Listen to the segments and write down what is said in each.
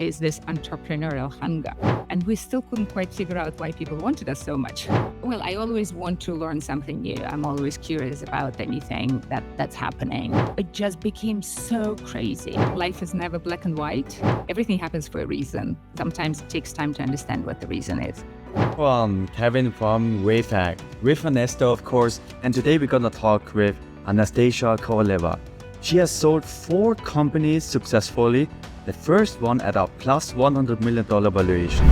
is this entrepreneurial hunger. And we still couldn't quite figure out why people wanted us so much. Well, I always want to learn something new. I'm always curious about anything that's happening. It just became so crazy. Life is never black and white. Everything happens for a reason. Sometimes it takes time to understand what the reason is. Well, I'm Kevin from WaveHack, with Anastasia, of course, and today we're gonna talk with Anastasia Kovaleva. She has sold 4 companies successfully, the first one at a plus $100 million valuation.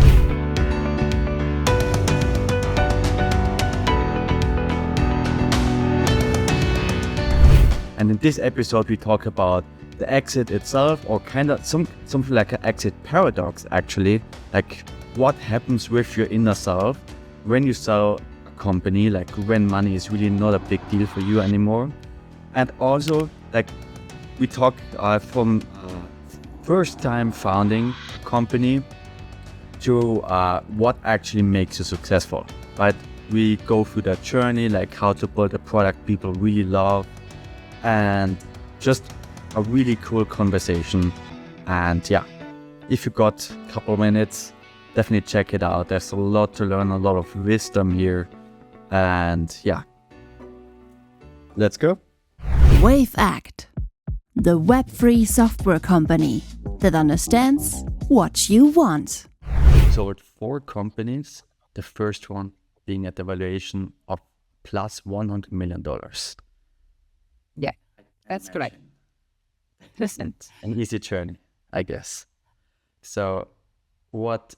And in this episode, we talk about the exit itself, or kind of something like an exit paradox, actually. Like what happens with your inner self when you sell a company, like when money is really not a big deal for you anymore. And also, like we talk from first time founding a company to what actually makes you successful, right? We go through that journey, like how to build a product people really love, and just a really cool conversation. And yeah, if you got a couple minutes, definitely check it out. There's a lot to learn, a lot of wisdom here. And yeah, let's go. WaveAct, the web-free software company that understands what you want. Sold 4 companies, the first one being at the valuation of plus $100 million. Yeah, that's correct. Listen. An easy journey, I guess. So what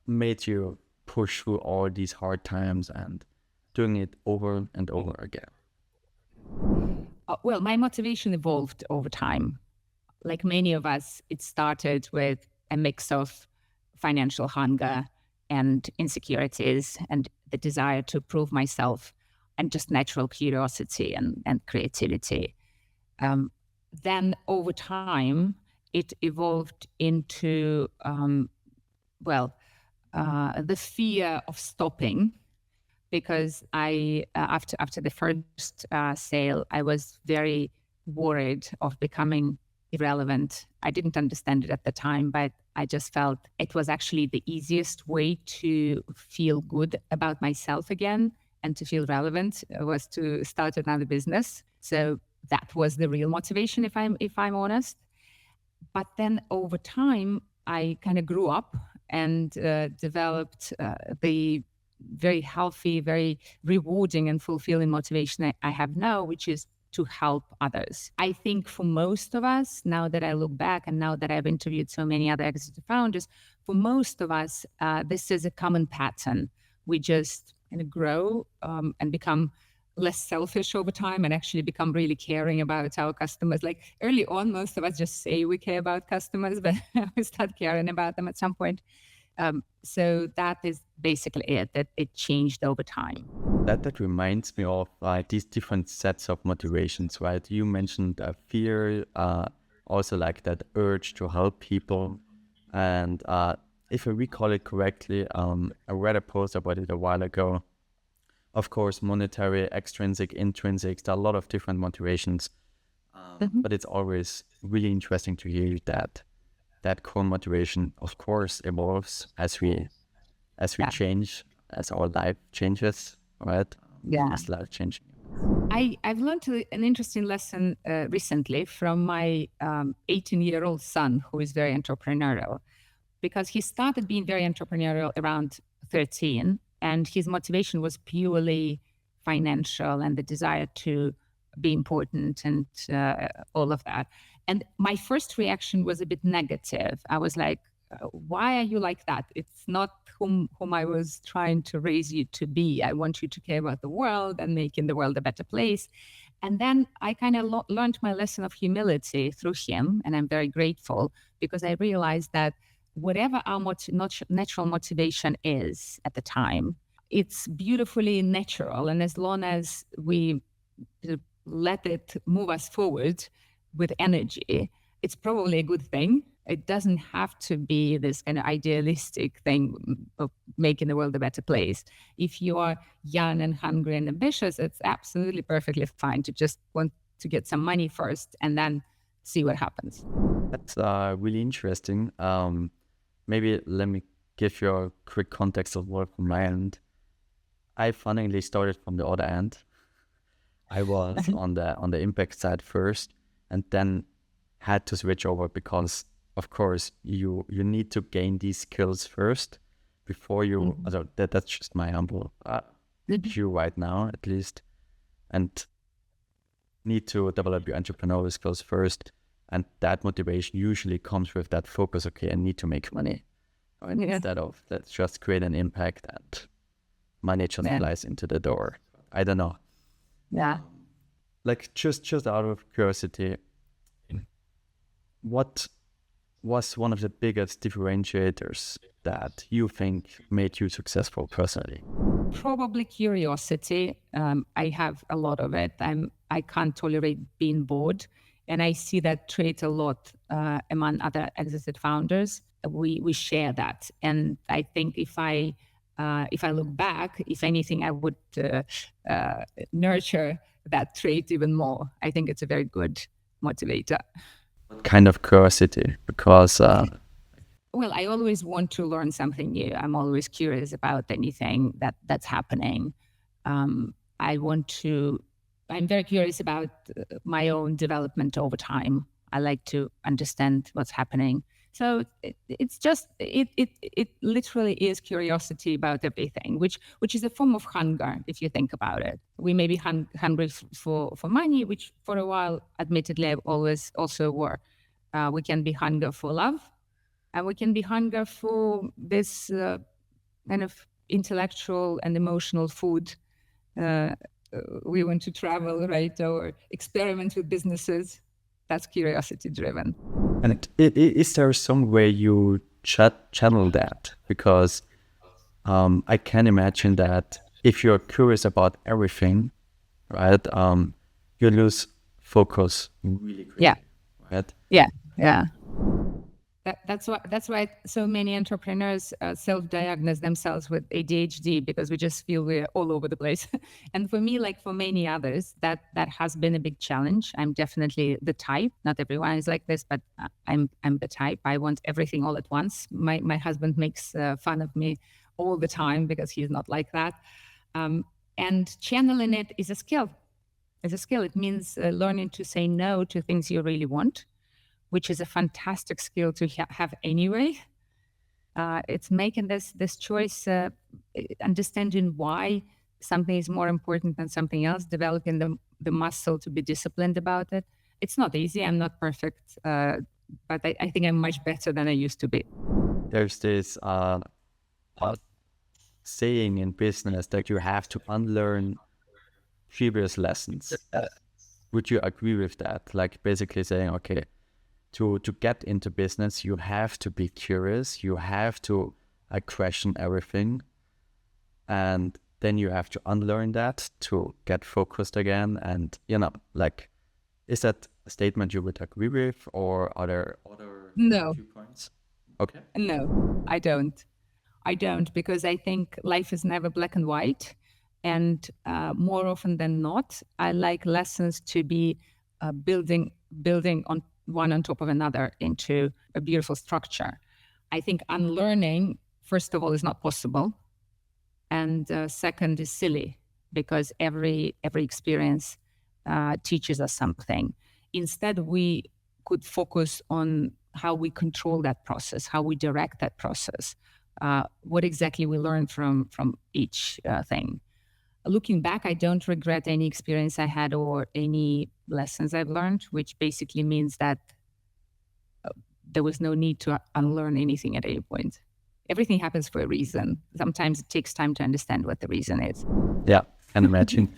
made you push through all these hard times and doing it over and over again? Well, my motivation evolved over time. Like many of us, it started with a mix of financial hunger and insecurities and the desire to prove myself and just natural curiosity and creativity. Then over time, it evolved into, the fear of stopping, because after the first sale, I was very worried of becoming irrelevant. I didn't understand it at the time, but I just felt it was actually the easiest way to feel good about myself again and to feel relevant was to start another business. So that was the real motivation, if I'm honest. But then over time, I kind of grew up and developed the very healthy, very rewarding and fulfilling motivation I have now, which is to help others. I think for most of us, now that I look back and now that I've interviewed so many other exit founders, for most of us, this is a common pattern. We just kind of grow and become less selfish over time and actually become really caring about our customers. Like early on, most of us just say we care about customers, but we start caring about them at some point. So that is basically it, that it changed over time. That reminds me of these different sets of motivations, right? You mentioned fear, also like that urge to help people. And if I recall it correctly, I read a post about it a while ago. Of course, monetary, extrinsic, intrinsic, there are a lot of different motivations. But it's always really interesting to hear that core motivation, of course, evolves as we change, as our life changes, right? Yeah. As life changes. I've learned an interesting lesson recently from my 18-year-old son, who is very entrepreneurial, because he started being very entrepreneurial around 13, and his motivation was purely financial and the desire to be important and all of that. And my first reaction was a bit negative. I was like, why are you like that? It's not whom I was trying to raise you to be. I want you to care about the world and making the world a better place. And then I kind of learned my lesson of humility through him. And I'm very grateful, because I realized that whatever our natural motivation is at the time, it's beautifully natural. And as long as we let it move us forward with energy, it's probably a good thing. It doesn't have to be this kind of idealistic thing of making the world a better place. If you are young and hungry and ambitious, it's absolutely perfectly fine to just want to get some money first and then see what happens. That's really interesting. Maybe let me give you a quick context of what from my end. I funnily started from the other end. I was on the impact side first, and then had to switch over because, of course, you need to gain these skills first before you. Also, that's just my humble view right now, at least, and need to develop your entrepreneurial skills first, and that motivation usually comes with that focus. Okay, I need to make money, right? Instead of let's just create an impact and money just flies into the door. I don't know. Yeah. Like just out of curiosity, what was one of the biggest differentiators that you think made you successful personally? Probably curiosity. I have a lot of it. I can't tolerate being bored, and I see that trait a lot among other exited founders. We share that, and I think if I look back, if anything, I would nurture that trait even more. I think it's a very good motivator. What kind of curiosity? Because well, I always want to learn something new. I'm always curious about anything that's happening. I'm very curious about my own development over time. I like to understand what's happening. So it literally is curiosity about everything, which is a form of hunger, if you think about it. We may be hungry for money, which for a while, admittedly, I always also were. We can be hunger for love, and we can be hunger for this kind of intellectual and emotional food. We want to travel, right, or experiment with businesses. That's curiosity driven. And is there some way you channel that? Because I can imagine that if you're curious about everything, right, you lose focus really quickly. Yeah. Right? Yeah. That's why so many entrepreneurs self-diagnose themselves with ADHD, because we just feel we're all over the place. And for me, like for many others, that has been a big challenge. I'm definitely the type. Not everyone is like this, but I'm the type. I want everything all at once. My husband makes fun of me all the time because he's not like that. And channeling it is a skill. It's a skill. It means learning to say no to things you really want, which is a fantastic skill to have anyway. It's making this choice, understanding why something is more important than something else, developing the muscle to be disciplined about it. It's not easy. I'm not perfect, but I think I'm much better than I used to be. There's this saying in business that you have to unlearn previous lessons. Would you agree with that? Like basically saying, okay, to get into business, you have to be curious, you have to question everything, and then you have to unlearn that to get focused again. And, like, is that a statement you would agree with, or are there other viewpoints? Okay. No, I don't, because I think life is never black and white. And more often than not, I like lessons to be building on one on top of another into a beautiful structure. I think unlearning, first of all, is not possible. And second is silly, because every experience teaches us something. Instead, we could focus on how we control that process, how we direct that process, what exactly we learn from each thing. Looking back, I don't regret any experience I had or any lessons I've learned, which basically means that there was no need to unlearn anything at any point. Everything happens for a reason. Sometimes it takes time to understand what the reason is. Yeah, can imagine.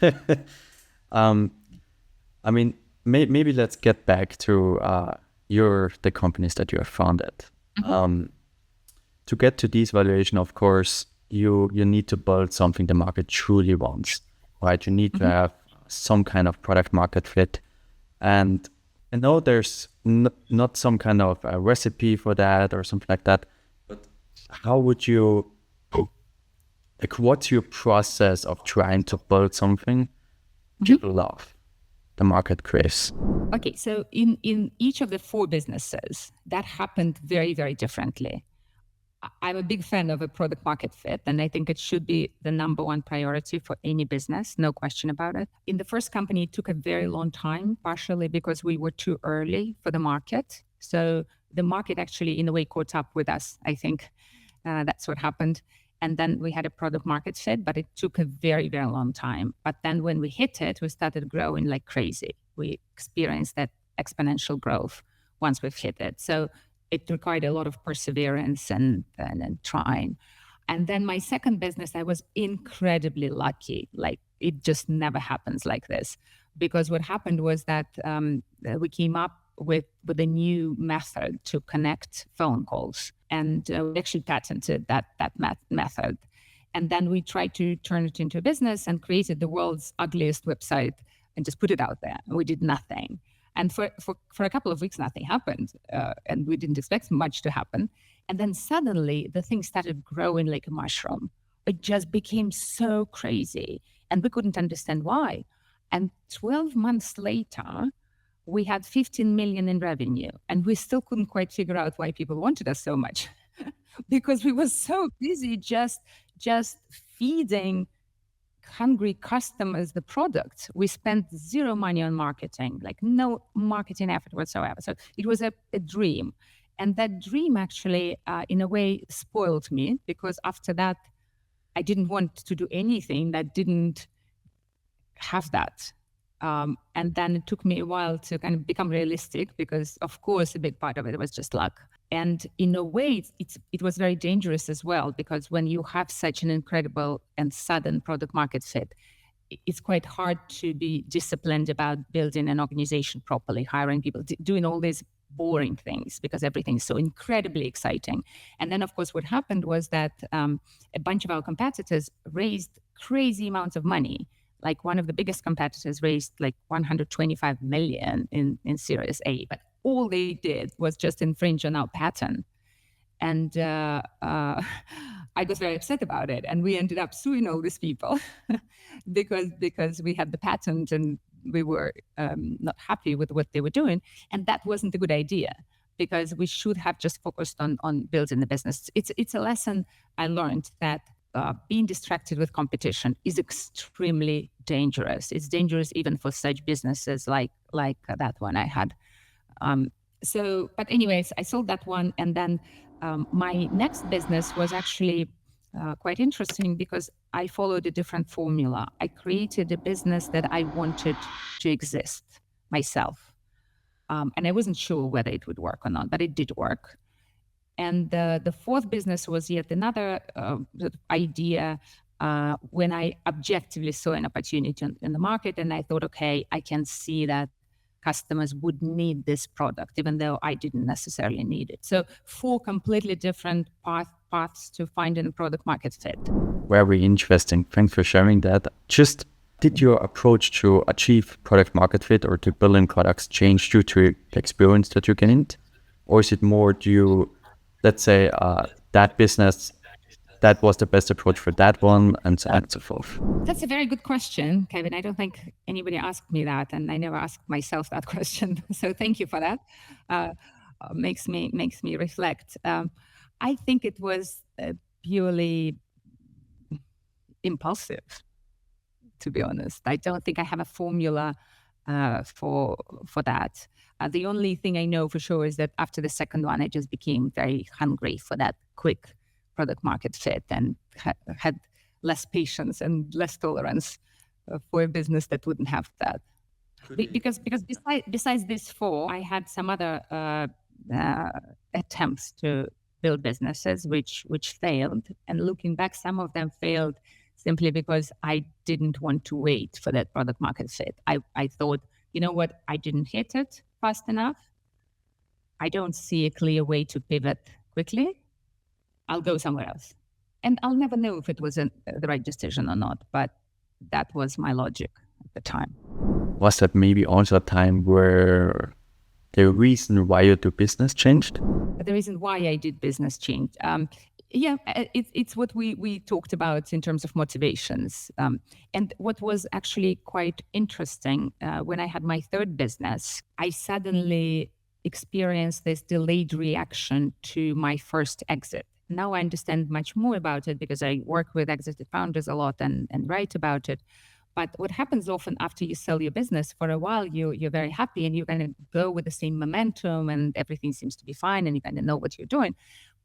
I mean, maybe let's get back to the companies that you have founded. Mm-hmm. To get to this valuation, of course, you need to build something the market truly wants, right? You need to have some kind of product market fit. And I know there's not some kind of a recipe for that or something like that, but how would you, like, what's your process of trying to build something people love? the market craves? Okay, so in each of the 4 businesses, that happened very, very differently. I'm a big fan of a product market fit, and I think it should be the number one priority for any business, no question about it. In the first company, it took a very long time, partially because we were too early for the market. So the market actually, in a way, caught up with us, I think. That's what happened. And then we had a product market fit, but it took a very, very long time. But then when we hit it, we started growing like crazy. We experienced that exponential growth once we've hit it. So it required a lot of perseverance and trying. And then my second business, I was incredibly lucky. Like it just never happens like this. Because what happened was that we came up with a new method to connect phone calls. And we actually patented that method. And then we tried to turn it into a business and created the world's ugliest website and just put it out there. We did nothing. And for a couple of weeks, nothing happened. And we didn't expect much to happen. And then suddenly the thing started growing like a mushroom. It just became so crazy. And we couldn't understand why. And 12 months later, we had 15 million in revenue. And we still couldn't quite figure out why people wanted us so much. Because we were so busy just feeding hungry customers the product. We spent zero money on marketing, like no marketing effort whatsoever. So it was a dream. And that dream actually, in a way, spoiled me, because after that, I didn't want to do anything that didn't have that. And then it took me a while to kind of become realistic, because, of course, a big part of it was just luck. And in a way, it was very dangerous as well, because when you have such an incredible and sudden product market fit, it's quite hard to be disciplined about building an organization properly, hiring people, doing all these boring things, because everything is so incredibly exciting. And then, of course, what happened was that a bunch of our competitors raised crazy amounts of money. Like one of the biggest competitors raised like 125 million in Series A, but all they did was just infringe on our patent. And I got very upset about it. And we ended up suing all these people because we had the patent and we were not happy with what they were doing. And that wasn't a good idea, because we should have just focused on building the business. It's a lesson I learned, that being distracted with competition is extremely dangerous. It's dangerous even for such businesses like that one I had. But anyways, I sold that one. And then my next business was actually quite interesting, because I followed a different formula. I created a business that I wanted to exist myself. And I wasn't sure whether it would work or not, but it did work. And the fourth business was yet another idea when I objectively saw an opportunity in the market. And I thought, okay, I can see that customers would need this product, even though I didn't necessarily need it. So 4 completely different paths to finding a product market fit. Very interesting. Thanks for sharing that. Just, did your approach to achieve product market fit or to building products change due to the experience that you gained? Or is it more due, let's say, that business, that was the best approach for that one, and so on and so forth? That's a very good question, Kevin. I don't think anybody asked me that, and I never asked myself that question. So thank you for that. Makes me reflect. I think it was purely impulsive, to be honest. I don't think I have a formula for that. The only thing I know for sure is that after the second one, I just became very hungry for that quick product market fit, and had less patience and less tolerance for a business that wouldn't have that. Because besides these 4, I had some other attempts to build businesses which failed. And looking back, some of them failed simply because I didn't want to wait for that product market fit. I thought, you know what, I didn't hit it fast enough. I don't see a clear way to pivot quickly. I'll go somewhere else. And I'll never know if it was the right decision or not, but that was my logic at the time. Was that maybe also a time where the reason why you do business changed? The reason why I did business changed. Yeah, it's what we talked about in terms of motivations. And what was actually quite interesting, when I had my third business, I suddenly experienced this delayed reaction to my first exit. Now I understand much more about it because I work with exited founders a lot and write about it. But what happens often after you sell your business, for a while you're very happy and you kind of go with the same momentum and everything seems to be fine and you kind of know what you're doing.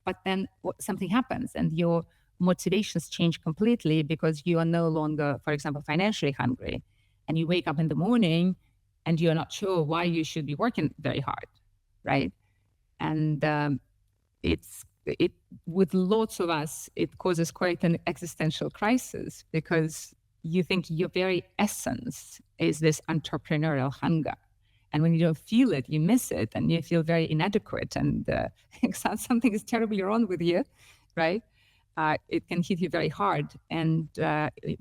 But then something happens and your motivations change completely because you are no longer, for example, financially hungry. And you wake up in the morning and you're not sure why you should be working very hard, right? And it with lots of us, it causes quite an existential crisis because you think your very essence is this entrepreneurial hunger. And when you don't feel it, you miss it and you feel very inadequate and something is terribly wrong with you, right? It can hit you very hard. And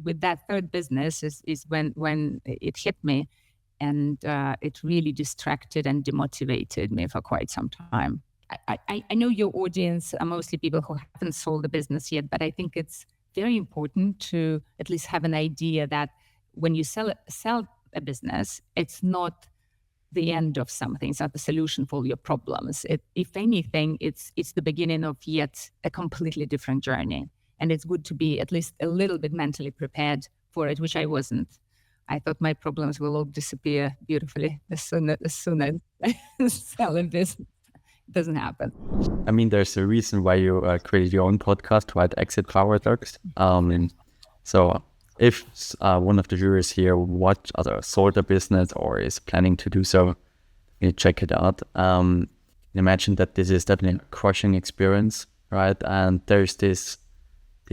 with that third business is when it hit me, and it really distracted and demotivated me for quite some time. I know your audience are mostly people who haven't sold a business yet, but I think it's very important to at least have an idea that when you sell a business, it's not the end of something. It's not the solution for all your problems. If anything, it's the beginning of yet a completely different journey. And it's good to be at least a little bit mentally prepared for it, which I wasn't. I thought my problems will all disappear beautifully as soon as I sell a business. It doesn't happen. I mean, there's a reason why you created your own podcast, right? Exit Paradox. So if one of the viewers here watch other sold a business or is planning to do so, you check it out. Imagine that this is definitely a crushing experience, right? And there's this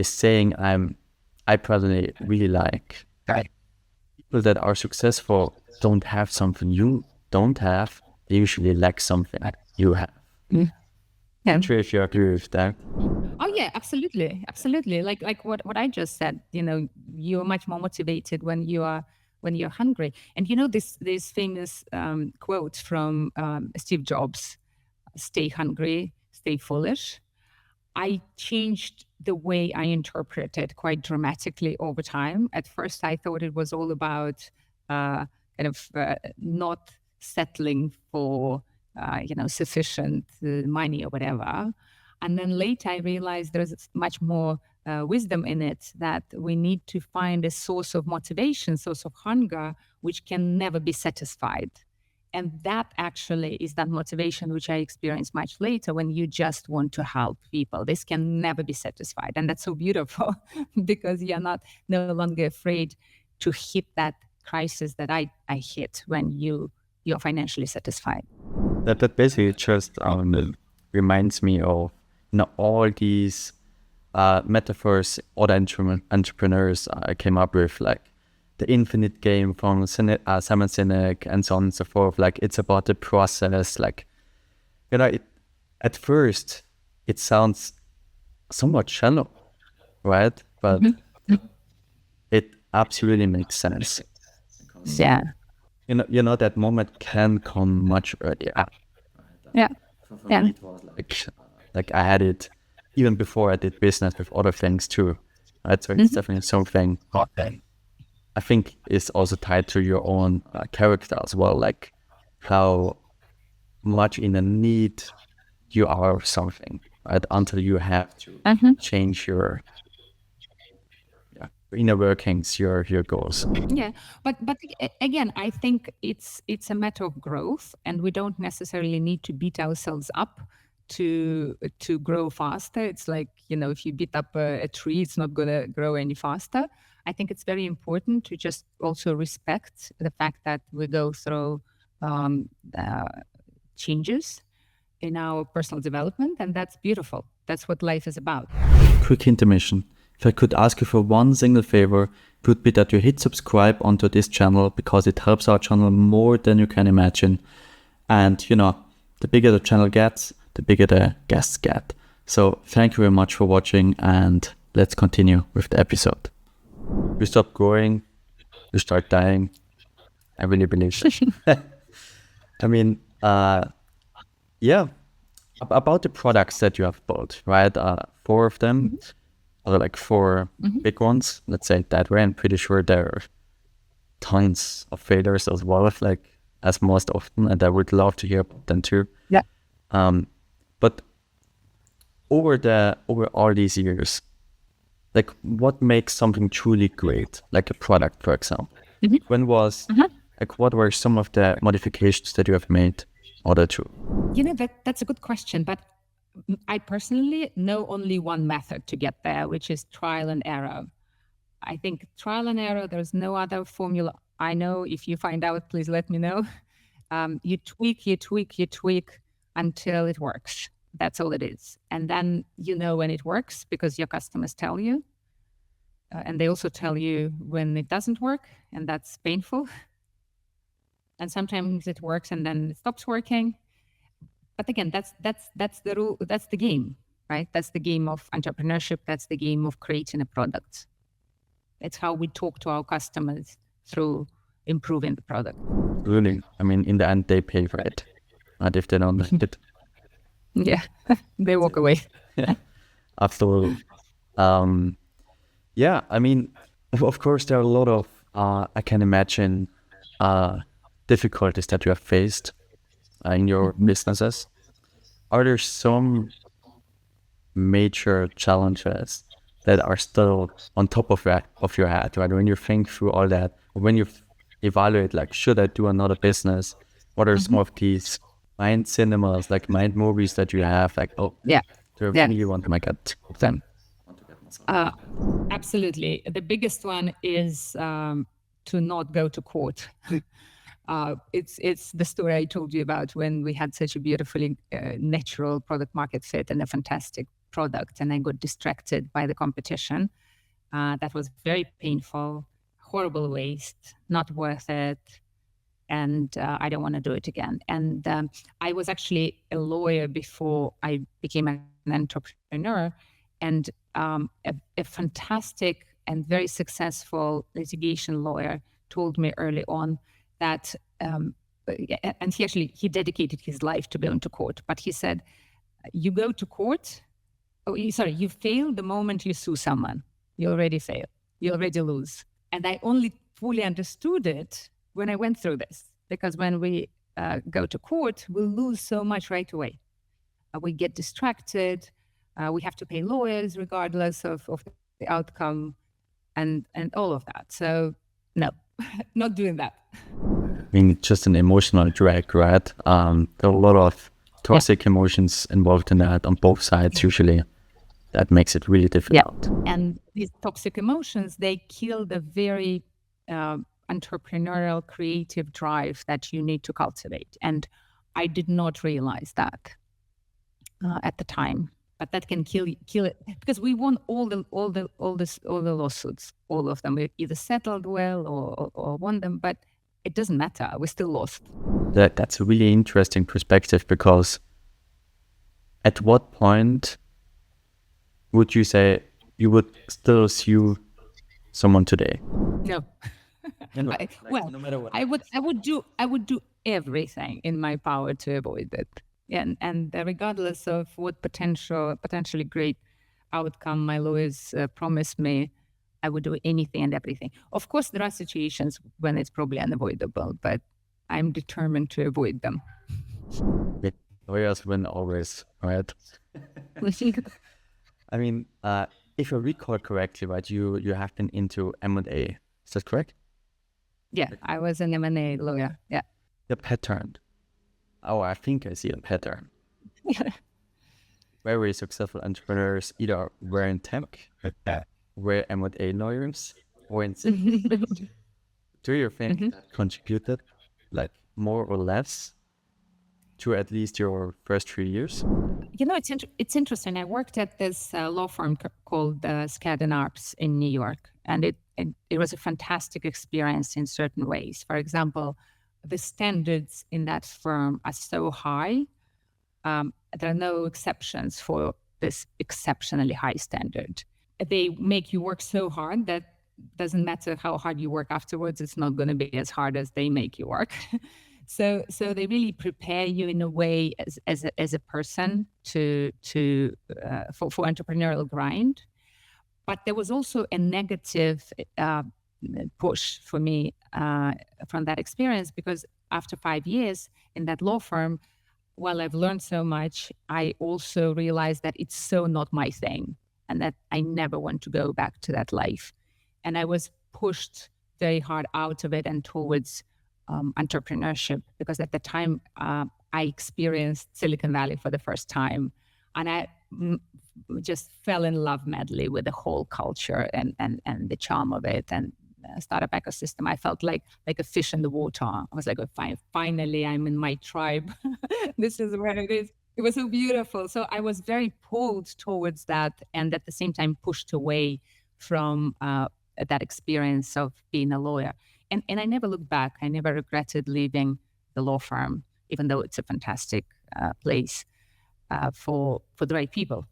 saying I personally really like. People that are successful don't have something you don't have. They usually lack something you have. Yeah. I'm sure if you agree with that. Oh yeah, absolutely. Like what I just said, you're much more motivated when you're hungry. And this famous quote from Steve Jobs: "Stay hungry, stay foolish." I changed the way I interpret it quite dramatically over time. At first, I thought it was all about not settling for sufficient money or whatever. And then later I realized there's much more wisdom in it, that we need to find a source of motivation, source of hunger, which can never be satisfied. And that actually is that motivation which I experienced much later when you just want to help people. This can never be satisfied. And that's so beautiful because you're no longer afraid to hit that crisis that I hit when you're financially satisfied. That basically just reminds me of all these metaphors other entrepreneurs came up with, like the infinite game from Simon Sinek and so on and so forth. Like, it's about the process. Like, at first it sounds somewhat shallow, right? But it absolutely makes sense. Yeah. That moment can come much earlier. Yeah. For me, it was like I had it even before I did business with other things too. Right? So it's definitely something I think is also tied to your own character as well, like how much in a need you are of something, right? Until you have to change your inner workings, your goals. Yeah, but again, I think it's a matter of growth, and we don't necessarily need to beat ourselves up to grow faster. It's like, if you beat up a tree, it's not going to grow any faster. I think it's very important to just also respect the fact that we go through changes in our personal development, and that's beautiful. That's what life is about. Quick intermission. If I could ask you for one single favor, it would be that you hit subscribe onto this channel, because it helps our channel more than you can imagine. And the bigger the channel gets, the bigger the guests get. So thank you very much for watching, and let's continue with the episode. We stop growing, we start dying. I really believe that. I mean, About the products that you have built, right? 4 of them, or like 4 big ones, let's say that way. I'm pretty sure there are tons of failures as well, like as most often, and I would love to hear about them too. Yeah. But over all these years, like what makes something truly great, like a product, for example? When was like what were some of the modifications that you have made in order to? That's a good question, but I personally know only one method to get there, which is trial and error. I think trial and error, there's no other formula I know. If you find out, please let me know. You tweak until it works. That's all it is. And then you know when it works because your customers tell you. And they also tell you when it doesn't work, and that's painful. And sometimes it works and then it stops working. But again, that's the rule. That's the game, right? That's the game of entrepreneurship. That's the game of creating a product. It's how we talk to our customers through improving the product. Really, I mean, in the end, they pay for it, and if they don't like it, Yeah, they walk away. absolutely. Yeah, I mean, of course, there are a lot of I can imagine difficulties that you have faced in your businesses. Are there some major challenges that are still on top of your head, right? When you think through all that, or when you evaluate, like, should I do another business? What are some of these mind cinemas, like mind movies that you have? Like, do I really want to make it them? Absolutely. The biggest one is to not go to court. It's the story I told you about when we had such a beautifully natural product market fit and a fantastic product, and I got distracted by the competition. That was very painful, horrible waste, not worth it. And I don't want to do it again. And I was actually a lawyer before I became an entrepreneur, and a fantastic and very successful litigation lawyer told me early on that, and he dedicated his life to going to court. But he said, you go to court, you fail the moment you sue someone. You already fail. You already lose. And I only fully understood it when I went through this, because when we go to court, we lose so much right away. We get distracted. We have to pay lawyers regardless of the outcome and all of that. So no, not doing that. I mean, it's just an emotional drag, right? There are a lot of toxic emotions involved in that on both sides usually. That makes it really difficult. Yeah. And these toxic emotions, they kill the very entrepreneurial, creative drive that you need to cultivate. And I did not realize that at the time. But that can kill it, because we won all the lawsuits, all of them. We either settled well or won them, but it doesn't matter. We still lost. That's a really interesting perspective, because at what point would you say you would still sue someone today? No. No matter what. I would do everything in my power to avoid it. And regardless of what potentially great outcome my lawyers promised me, I would do anything and everything. Of course, there are situations when it's probably unavoidable, but I'm determined to avoid them. Lawyers win always, right? I mean, if I recall correctly, right, you have been into M&A. Is that correct? Yeah, I was an M&A lawyer. Yeah. The pattern. Oh, I think I see a pattern. Very successful entrepreneurs either were in tech, were M&A lawyers, or in sales. Do you think that contributed, like, more or less to at least your first 3 years? It's interesting. I worked at this law firm called Skadden Arps in New York, and it was a fantastic experience in certain ways. For example, the standards in that firm are so high. There are no exceptions for this exceptionally high standard. They make you work so hard that doesn't matter how hard you work afterwards, it's not going to be as hard as they make you work. So they really prepare you in a way as a person for entrepreneurial grind. But there was also a negative push for me from that experience, because after 5 years in that law firm, while I've learned so much, I also realized that it's so not my thing, and that I never want to go back to that life. And I was pushed very hard out of it and towards entrepreneurship, because at the time I experienced Silicon Valley for the first time, and I just fell in love madly with the whole culture and the charm of it, and startup ecosystem. I felt like a fish in the water. I was like, oh, fine, finally I'm in my tribe. This is where it is. It was so beautiful. So I was very pulled towards that, and at the same time pushed away from that experience of being a lawyer. And I never looked back. I never regretted leaving the law firm, even though it's a fantastic place for the right people.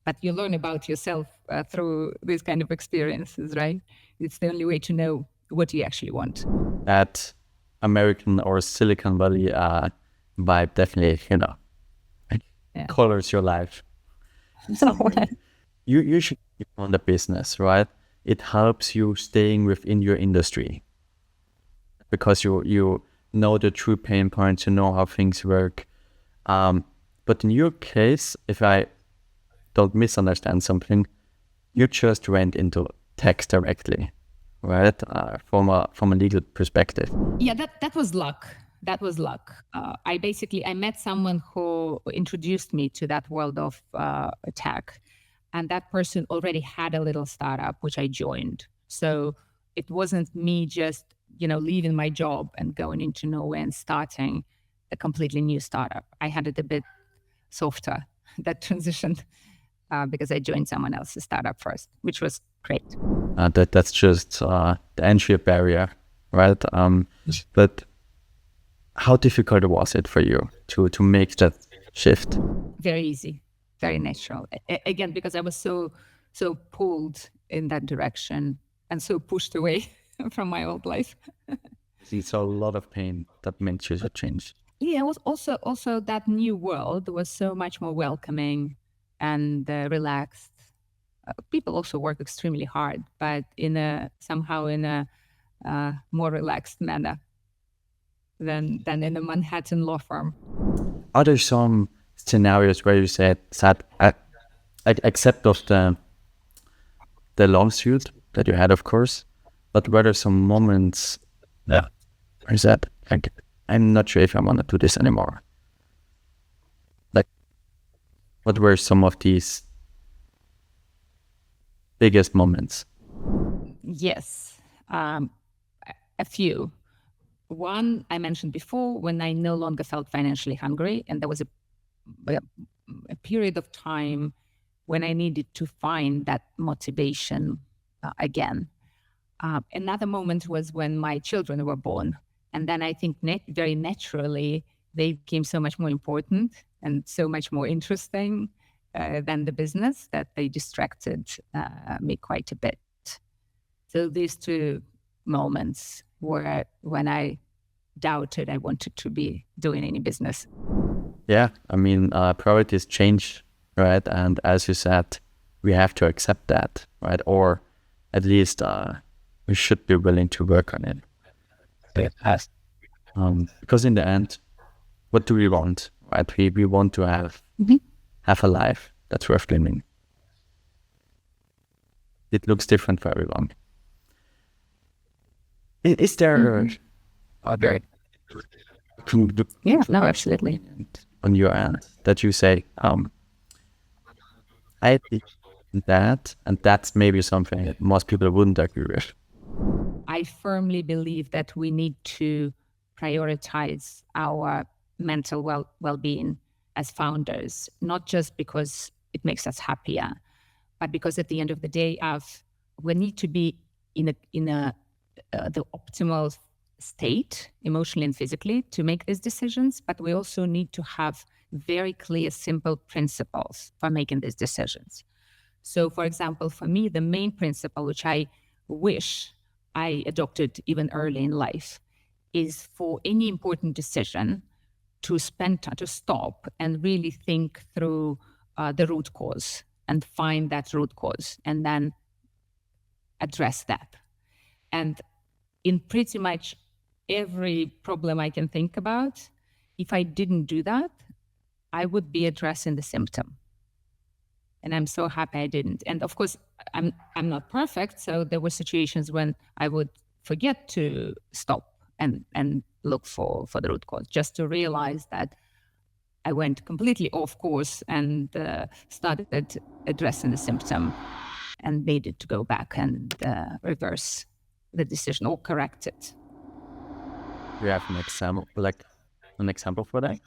But you learn about yourself through these kind of experiences, right? It's the only way to know what you actually want. That American or Silicon Valley vibe definitely, colors your life. So, You should keep on the business, right? It helps you staying within your industry, because you know the true pain points, you know how things work. But in your case, if I don't misunderstand something, you just went into tax directly, right? From a legal perspective. yeah, that was luck. That was luck. I met someone who introduced me to that world of tech, and that person already had a little startup which I joined. So it wasn't me just leaving my job and going into nowhere and starting a completely new startup. I had it a bit softer, that transition, because I joined someone else's startup first, which was great. That's just the entry barrier, right? But how difficult was it for you to make that shift? Very easy, very natural. Again, because I was so pulled in that direction and so pushed away from my old life. It's a lot of pain that makes you change. Yeah, it was also that new world was so much more welcoming and relaxed. People also work extremely hard, but somehow in a more relaxed manner than in a Manhattan law firm. Are there some scenarios where you said, except of the lawsuit that you had, of course, but were there some moments where you said, I'm not sure if I want to do this anymore? Like, what were some of these biggest moments? Yes, a few. One I mentioned before, when I no longer felt financially hungry, and there was a period of time when I needed to find that motivation again. Another moment was when my children were born, and then I think very naturally they became so much more important and so much more interesting than the business, that they distracted me quite a bit. So these two moments were when I doubted I wanted to be doing any business. Yeah, I mean, priorities change, right? And as you said, we have to accept that, right? Or at least we should be willing to work on it. Because in the end, what do we want, right? We want to have a life that's worth living. It looks different for everyone. Is there other? Yeah, no, absolutely. On your end, that you say, I did that, and that's maybe something that most people wouldn't agree with. I firmly believe that we need to prioritize our mental well-being as founders, not just because it makes us happier, but because at the end of the day, we need to be in the optimal state, emotionally and physically, to make these decisions. But we also need to have very clear, simple principles for making these decisions. So, for example, for me, the main principle, which I wish I adopted even early in life, is for any important decision to spend time to stop and really think through the root cause and find that root cause and then address that. And in pretty much every problem I can think about, if I didn't do that, I would be addressing the symptom. And I'm so happy I didn't. And of course, I'm not perfect. So there were situations when I would forget to stop and look for the root cause, just to realize that I went completely off course and started addressing the symptom and needed to go back and reverse the decision or correct it. Do you have an example for that?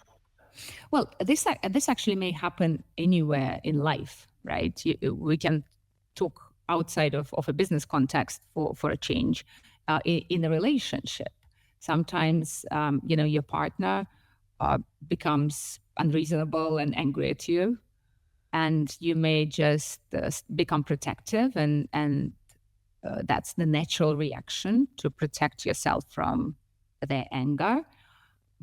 Well, this actually may happen anywhere in life, right? We can talk outside of a business context for a change. In a relationship, sometimes your partner becomes unreasonable and angry at you, and you may just become protective, and that's the natural reaction to protect yourself from their anger.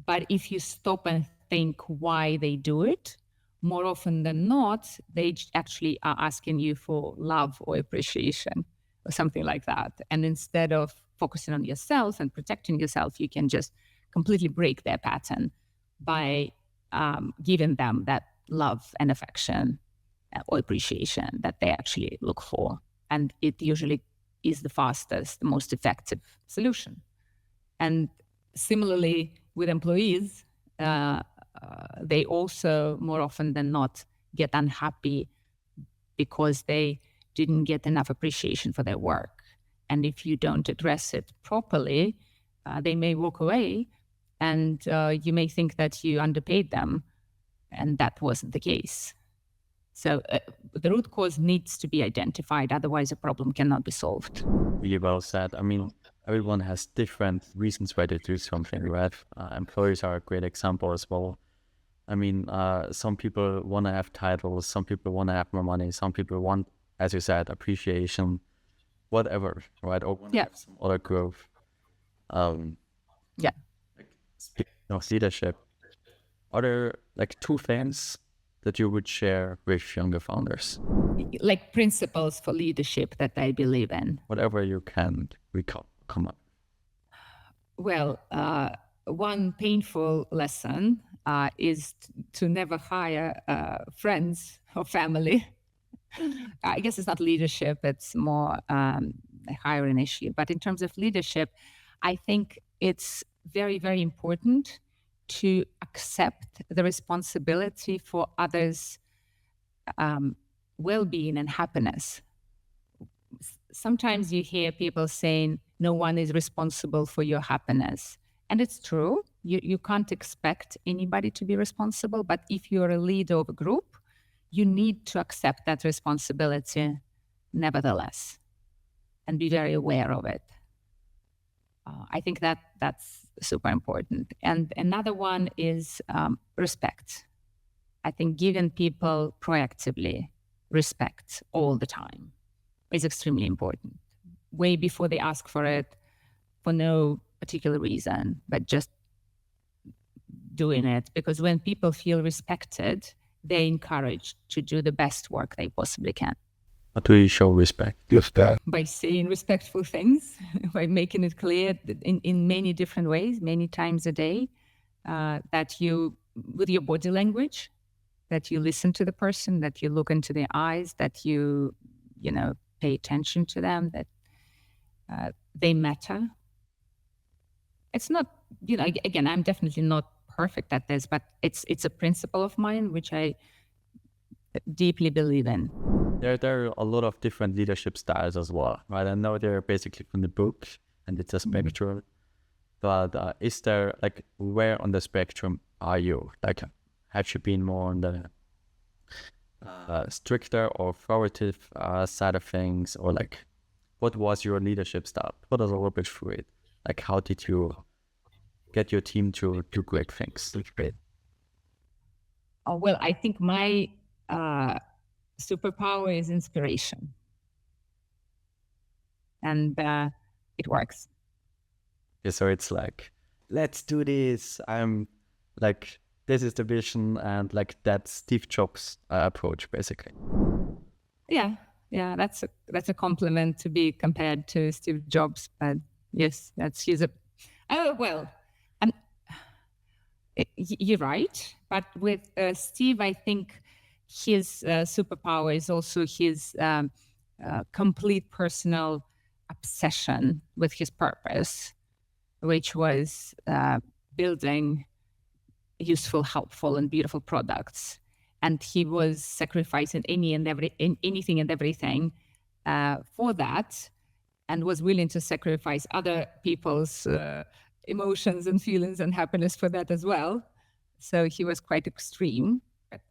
But if you stop and think why they do it, more often than not, they actually are asking you for love or appreciation or something like that. And instead of focusing on yourself and protecting yourself, you can just completely break their pattern by giving them that love and affection or appreciation that they actually look for. And it usually is the fastest, the most effective solution. And similarly with employees, they also more often than not get unhappy because they didn't get enough appreciation for their work. And if you don't address it properly, they may walk away, and you may think that you underpaid them, and that wasn't the case. So the root cause needs to be identified, otherwise a problem cannot be solved. Really well said. I mean, everyone has different reasons why they do something, right? Employees are a great example as well. I mean, some people want to have titles, some people want to have more money, some people want, as you said, appreciation, whatever, right? Or want to have some other growth. Speaking of leadership, are there like two things that you would share with younger founders? Like principles for leadership that I believe in. Whatever you can come up. Well, one painful lesson is to never hire friends or family. I guess it's not leadership, it's more a hiring issue. But in terms of leadership, I think it's very, very important to accept the responsibility for others' well-being and happiness. Sometimes you hear people saying, no one is responsible for your happiness. And it's true. You can't expect anybody to be responsible. But if you're a leader of a group, you need to accept that responsibility nevertheless and be very aware of it. I think that's super important. And another one is respect. I think giving people proactively respect all the time is extremely important. Way before they ask for it, for no particular reason, but just doing it. Because when people feel respected, they're encouraged to do the best work they possibly can. How do you show respect? By saying respectful things, by making it clear in many different ways, many times a day, that you, with your body language, that you listen to the person, that you look into their eyes, that you pay attention to them, that they matter. It's not, again, I'm definitely not perfect at this, but it's a principle of mine, which I deeply believe in. There are a lot of different leadership styles as well, right? I know they're basically from the book and it's a spectrum, but is there, like, where on the spectrum are you? Like, have you been more on the stricter or authoritative side of things, or like, what was your leadership style? What is a little bit through it? Like, how did you get your team to do great things? Oh, well, I think my superpower is inspiration. And it works. Yeah, so it's like let's do this. I'm like, this is the vision, and like that Steve Jobs approach, basically. Yeah, that's a compliment to be compared to Steve Jobs, but yes, he's a. Oh well, and you're right. But with Steve, I think his superpower is also his complete personal obsession with his purpose, which was building useful, helpful, and beautiful products. And he was sacrificing anything and everything for that, and was willing to sacrifice other people's emotions and feelings and happiness for that as well. So he was quite extreme. But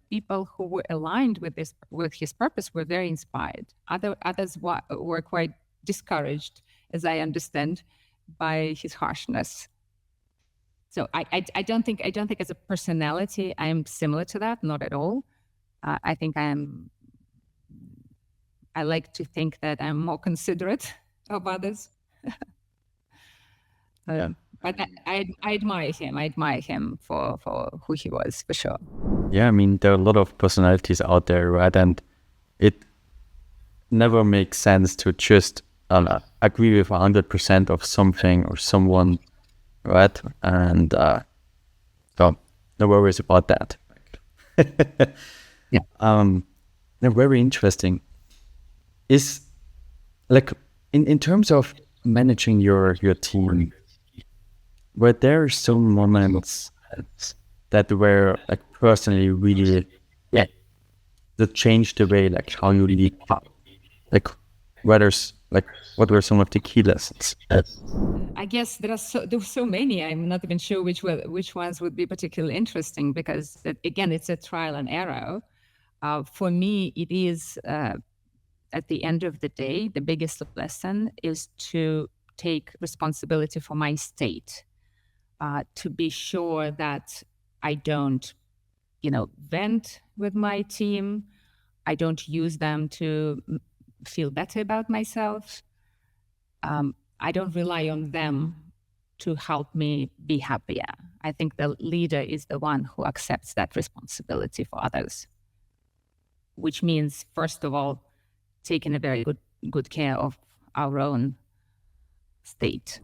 people who were aligned with his purpose were very inspired. Others were quite discouraged, as I understand, by his harshness. So I don't think as a personality I'm similar to that, not at all. I think I like to think that I'm more considerate of others. But I admire him. I admire him for who he was, for sure. Yeah, I mean, there are a lot of personalities out there, right? And it never makes sense to just agree with 100% of something or someone, right? And so no worries about that. Yeah. Very interesting. Is like in terms of managing your team, were there some moments that were like personally really that changed the way like how you lead? Like what were some of the key lessons? I guess there were so many. I'm not even sure which ones would be particularly interesting, because again, it's a trial and error. For me, it is at the end of the day, the biggest lesson is to take responsibility for my state, to be sure that I don't, vent with my team. I don't use them to feel better about myself. I don't rely on them to help me be happier. I think the leader is the one who accepts that responsibility for others, which means, first of all, taking a very good care of our own state.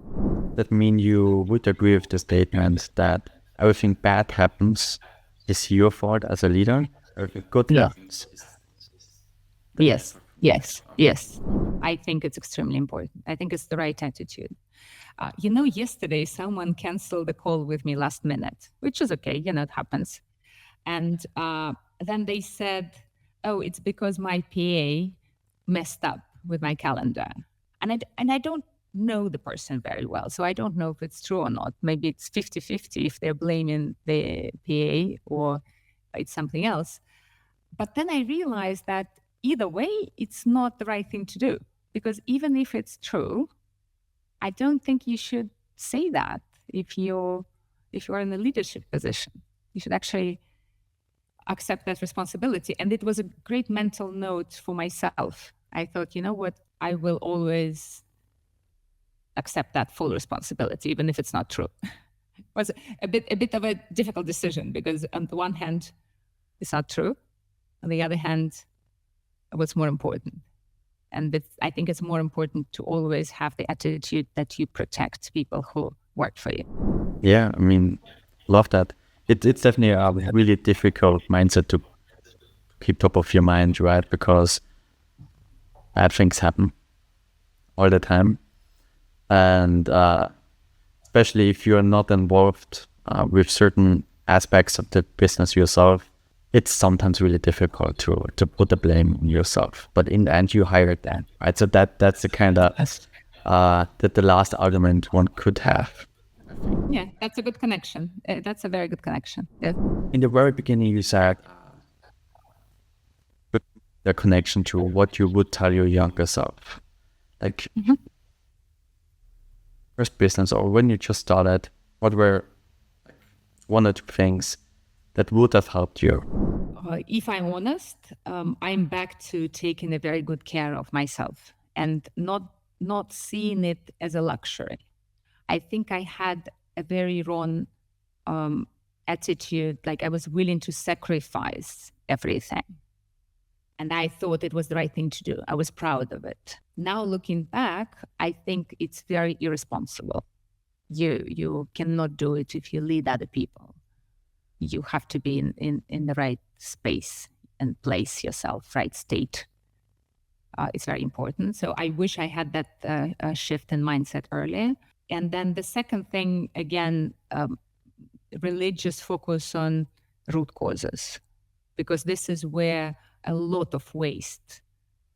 That mean you would agree with the statement that everything bad happens is your fault as a leader? Everything good happens. Yes. I think it's extremely important. I think it's the right attitude. Yesterday someone canceled the call with me last minute, which is okay. It happens. And then they said, "Oh, it's because my PA messed up with my calendar." And I don't know the person very well, so I don't know if it's true or not. Maybe it's 50-50 if they're blaming the PA or it's something else. But then I realized that either way, it's not the right thing to do, because even if it's true, I don't think you should say that if you're in a leadership position. You should actually accept that responsibility. And it was a great mental note for myself. I thought, you know what, I will always accept that full responsibility, even if it's not true. It was a bit of a difficult decision, because on the one hand, it's not true. On the other hand, what's more important? And I think it's more important to always have the attitude that you protect people who work for you. Yeah, I mean, love that. It's definitely a really difficult mindset to keep top of your mind, right? Because bad things happen all the time. And especially if you're not involved with certain aspects of the business yourself, it's sometimes really difficult to put the blame on yourself. But in the end, you hired them, right? So that's the kind of that the last argument one could have. Yeah, that's a good connection. That's a very good connection. Yeah. In the very beginning, you said the connection to what you would tell your younger self, like first business or when you just started. What were one or two things that would have helped you? If I'm honest, I'm back to taking a very good care of myself and not seeing it as a luxury. I think I had a very wrong attitude, like I was willing to sacrifice everything. And I thought it was the right thing to do. I was proud of it. Now looking back, I think it's very irresponsible. You cannot do it if you lead other people. You have to be in the right space and place yourself, right state. It's very important. So I wish I had that shift in mindset earlier. And then the second thing, again, religious focus on root causes, because this is where a lot of waste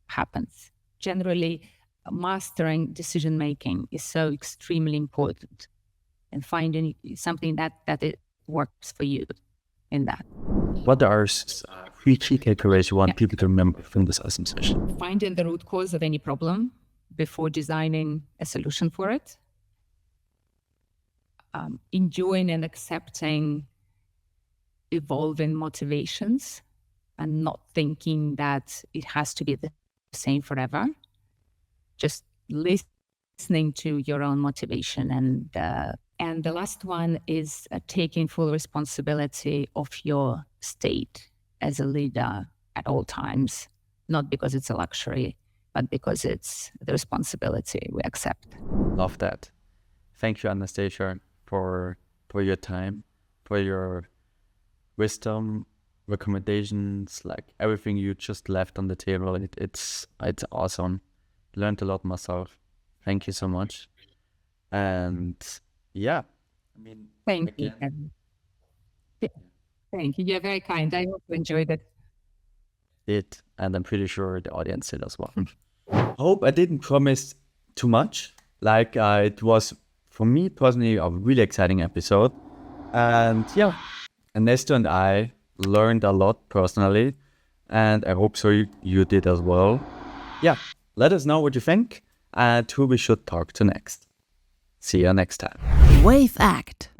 happens. Generally, mastering decision-making is so extremely important, and finding something that it works for you in that. What are 3 key takeaways you want people to remember from this awesome session? Finding the root cause of any problem before designing a solution for it. Enjoying and accepting evolving motivations and not thinking that it has to be the same forever. Just listening to your own motivation. And the last one is taking full responsibility of your state as a leader at all times, not because it's a luxury, but because it's the responsibility we accept. Love that. Thank you, Anastasia, for your time, for your wisdom, recommendations, like everything you just left on the table. It's awesome. Learned a lot myself. Thank you so much. And yeah, I mean, thank you. Thank you. You're very kind. I hope you enjoyed it. And I'm pretty sure the audience did as well. I hope I didn't promise too much. Like it was, for me personally, a really exciting episode. And yeah, Ernesto and I learned a lot personally, and I hope so you did as well. Yeah, let us know what you think and who we should talk to next. See you next time. Wave Act,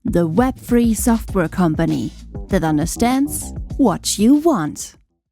the web-free software company that understands what you want.